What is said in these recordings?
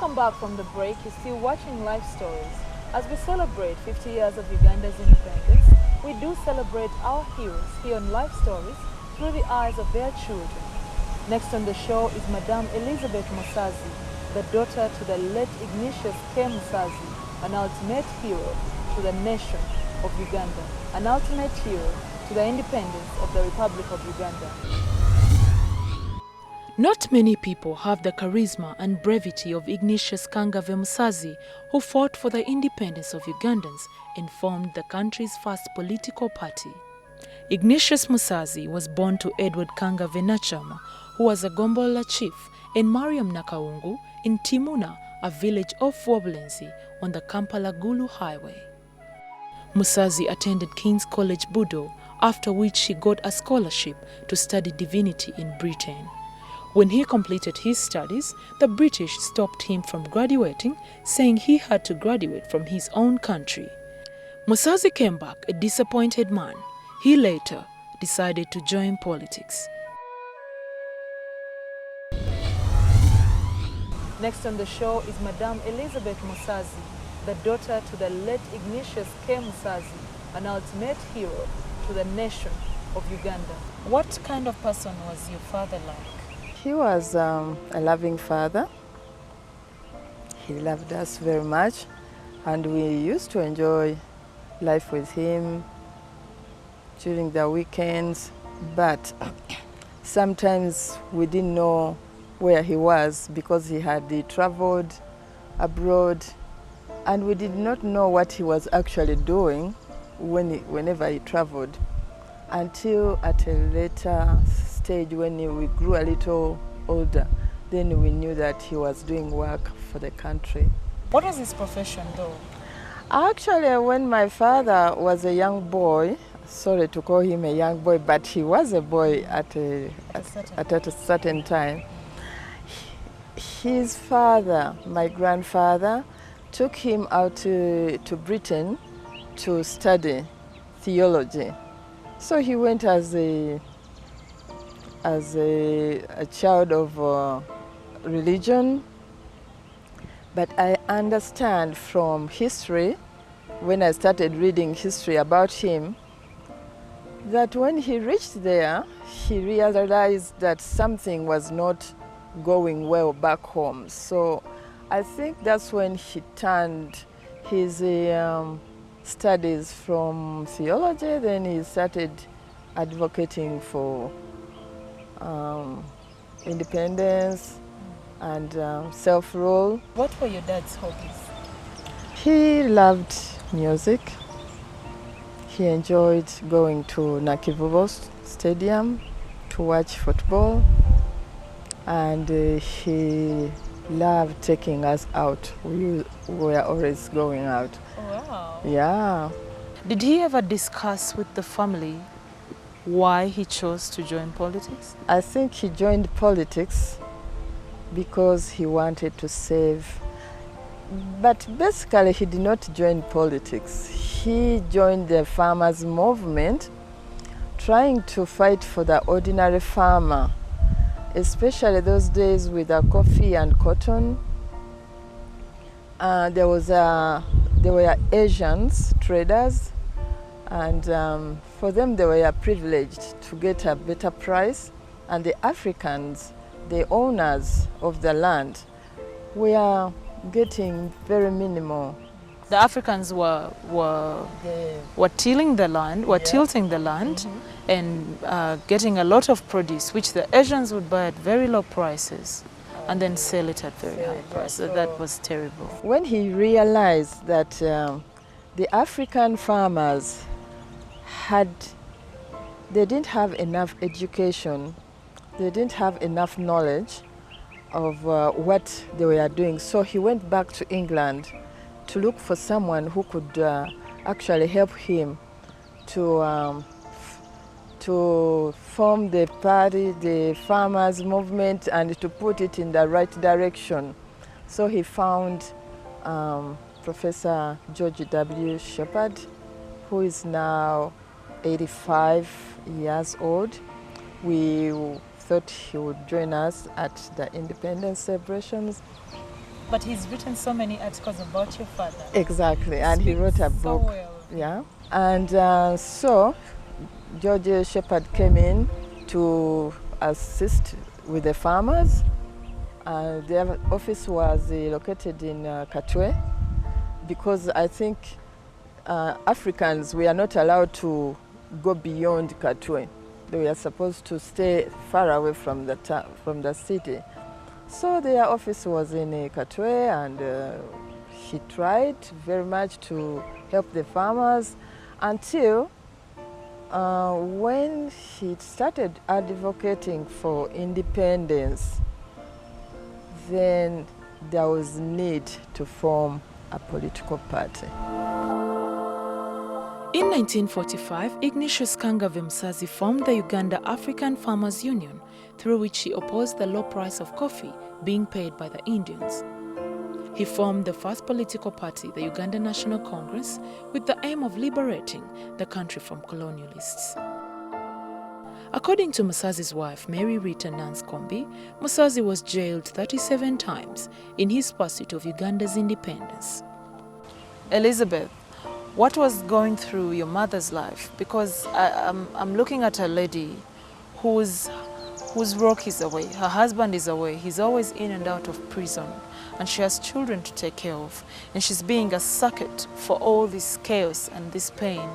Welcome back from the break. You're still watching Life Stories. As we celebrate 50 years of Uganda's independence, we do celebrate our heroes here on Life Stories through the eyes of their children. Next on the show is Madame Elizabeth Musazi, the daughter to the late Ignatius K. Musazi, an ultimate hero to the nation of Uganda, an ultimate hero to the independence of the Republic of Uganda. Not many people have the charisma and brevity of Ignatius Kangave Musazi, who fought for the independence of Ugandans and formed the country's first political party. Ignatius Musazi was born to Edward Kangave Nachama, who was a Gombola chief, and Mariam Nakaungu in Timuna, a village of Woblenzi on the Kampala-Gulu highway. Musazi attended King's College Budo, after which he got a scholarship to study divinity in Britain. When he completed his studies, the British stopped him from graduating, saying he had to graduate from his own country. Musazi came back a disappointed man. He later decided to join politics. Next on the show is Madame Elizabeth Musazi, the daughter to the late Ignatius K. Musazi, an ultimate hero to the nation of Uganda. What kind of person was your father like? He was a loving father. He loved us very much, and we used to enjoy life with him during the weekends, but sometimes we didn't know where he was because he had traveled abroad, and we did not know what he was actually doing whenever he traveled, until at a later stage when we grew a little older, then we knew that he was doing work for the country. What was his profession though? Actually, when my father was a young boy, sorry to call him a young boy, but he was a boy at a certain time, his father, my grandfather, took him out to Britain to study theology. So he went as a child of religion, but I understand from history, when I started reading history about him, that when he reached there, he realized that something was not going well back home. So I think that's when he turned his studies from theology, then he started advocating for independence and self-rule. What were your dad's hobbies? He loved music. He enjoyed going to Nakivubo Stadium to watch football, and he loved taking us out. We were always going out. Oh, wow. Yeah. Did he ever discuss with the family why he chose to join politics? I think he joined politics because he wanted to save. But basically, he did not join politics. He joined the farmers' movement, trying to fight for the ordinary farmer, especially those days with the coffee and cotton. There were Asians, traders, and for them they were privileged to get a better price, and the Africans, the owners of the land, were getting very minimal. The Africans were tilling the land, tilting the land, and getting a lot of produce, which the Asians would buy at very low prices and then sell it at very high prices. So that was terrible. When he realized that the African farmers they didn't have enough education, they didn't have enough knowledge of what they were doing, so he went back to England to look for someone who could actually help him to form the party, the farmers' movement, and to put it in the right direction. So he found Professor George W. Shepherd, who is now 85 years old. We thought he would join us at the independence celebrations. But he's written so many articles about your father. Exactly, and he wrote a book. So well. Yeah, and so George Shepherd came in to assist with the farmers. Their office was located in Katwe, because I think Africans were not allowed to go beyond Katwe. They were supposed to stay far away from the city. So their office was in Katwe, and he tried very much to help the farmers until when he started advocating for independence. Then there was need to form a political party. In 1945, Ignatius Kangave Musazi formed the Uganda African Farmers Union, through which he opposed the low price of coffee being paid by the Indians. He formed the first political party, the Uganda National Congress, with the aim of liberating the country from colonialists. According to Musazi's wife, Mary Rita Nanskombi, Musazi was jailed 37 times in his pursuit of Uganda's independence. Elizabeth, what was going through your mother's life? Because I'm looking at a lady whose work is away, her husband is away, he's always in and out of prison, and she has children to take care of, and she's being a circuit for all this chaos and this pain.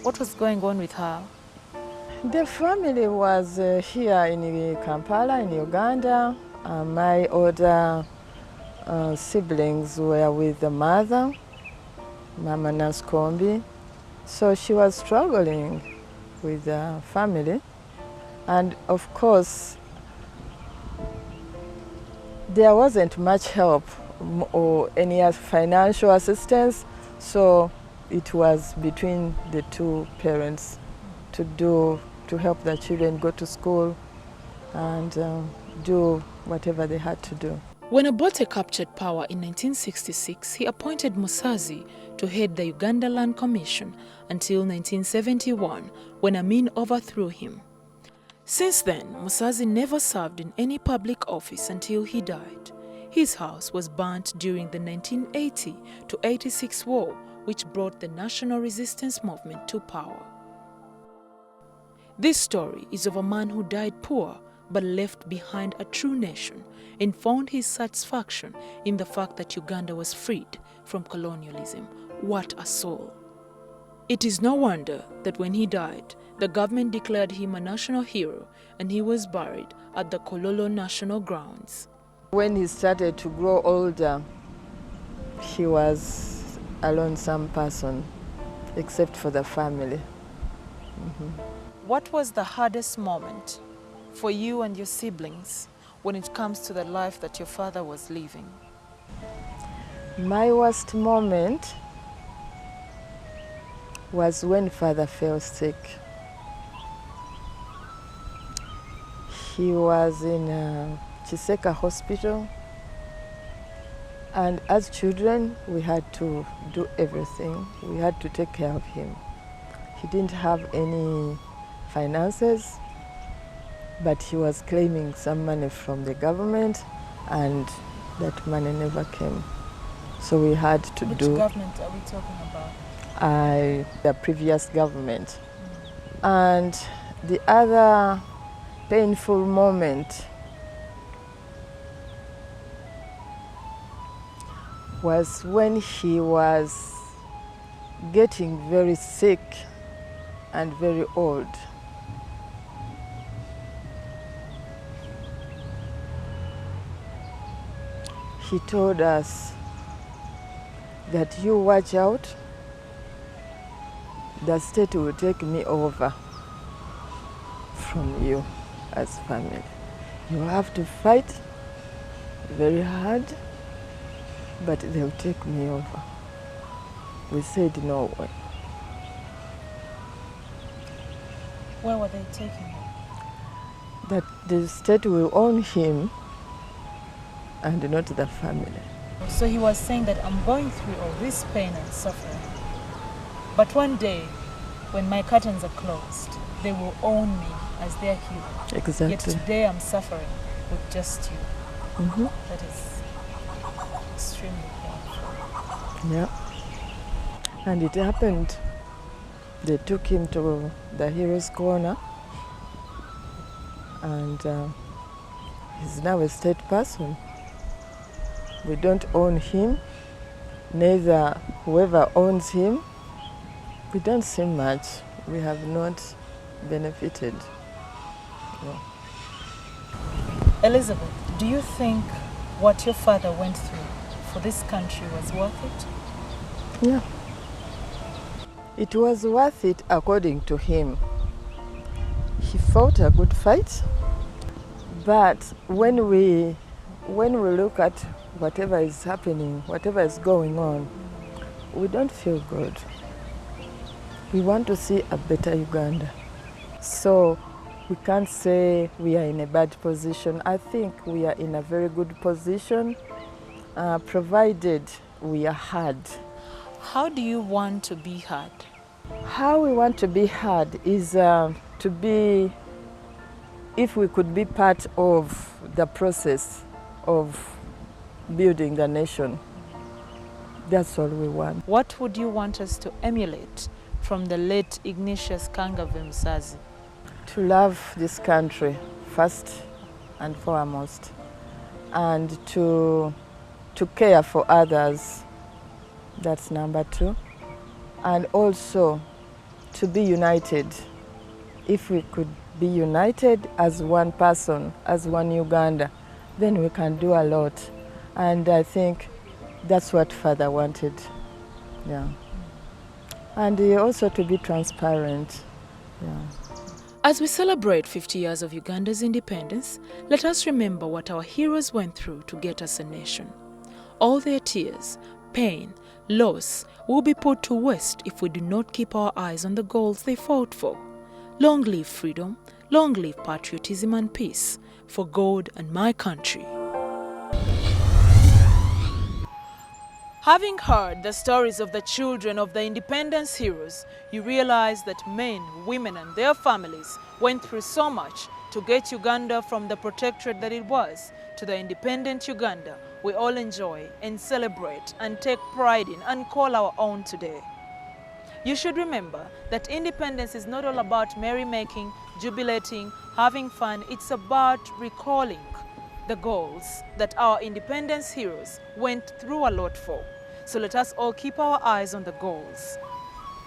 What was going on with her? The family was here in Kampala, in Uganda. My older siblings were with the mother, Mama Nanskombi. So she was struggling with the family. And of course, there wasn't much help or any financial assistance. So it was between the two parents to help the children go to school and do whatever they had to do. When Obote captured power in 1966, he appointed Musazi to head the Uganda Land Commission until 1971, when Amin overthrew him. Since then, Musazi never served in any public office until he died. His house was burnt during the 1980 to 86 war, which brought the national resistance movement to power. This story is of a man who died poor but left behind a true nation and found his satisfaction in the fact that Uganda was freed from colonialism. What a soul! It is no wonder that when he died, the government declared him a national hero and he was buried at the Kololo National Grounds. When he started to grow older, he was a lonesome person, except for the family. What was the hardest moment for you and your siblings when it comes to the life that your father was living? My worst moment was when father fell sick. He was in Chiseka Hospital, and as children we had to do everything. We had to take care of him. He didn't have any finances, but he was claiming some money from the government, and that money never came. So we had to Which do... Which government are we talking about? The previous government. And the other painful moment was when he was getting very sick and very old. He told us that you watch out, the state will take me over from you as family. You have to fight very hard, but they'll take me over. We said no way. Where were they taking him? That the state will own him and not the family. So he was saying that I'm going through all this pain and suffering, but one day, when my curtains are closed, they will own me as their hero. Exactly. Yet today I'm suffering with just you. That is extremely painful. Yeah. And it happened. They took him to the Heroes Corner, and he's now a state person. We don't own him, neither whoever owns him. We don't see much. We have not benefited. No. Elizabeth, do you think what your father went through for this country was worth it? Yeah. It was worth it according to him. He fought a good fight, but when we look at whatever is happening, whatever is going on, we don't feel good. We want to see a better Uganda. So we can't say we are in a bad position. I think we are in a very good position, provided we are heard. How do you want to be heard? How we want to be heard is to be, if we could be part of the process of building the nation. That's all we want. What would you want us to emulate from the late Ignatius Kanga Vemsazi? To love this country first and foremost, and to care for others. That's number 2. And also to be united. If we could be united as one person, as one Uganda, then we can do a lot. And I think that's what Father wanted. Yeah. And also to be transparent. Yeah. As we celebrate 50 years of Uganda's independence, let us remember what our heroes went through to get us a nation. All their tears, pain, loss will be put to waste if we do not keep our eyes on the goals they fought for. Long live freedom, long live patriotism and peace, for God and my country. Having heard the stories of the children of the independence heroes, you realize that men, women and their families went through so much to get Uganda from the protectorate that it was to the independent Uganda we all enjoy and celebrate and take pride in and call our own today. You should remember that independence is not all about merrymaking, jubilating, having fun. It's about recalling the goals that our independence heroes went through a lot for. So let us all keep our eyes on the goals.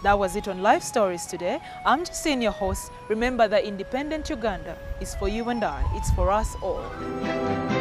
That was it on Life Stories today. I'm Justine, your host. Remember that independent Uganda is for you and I. It's for us all.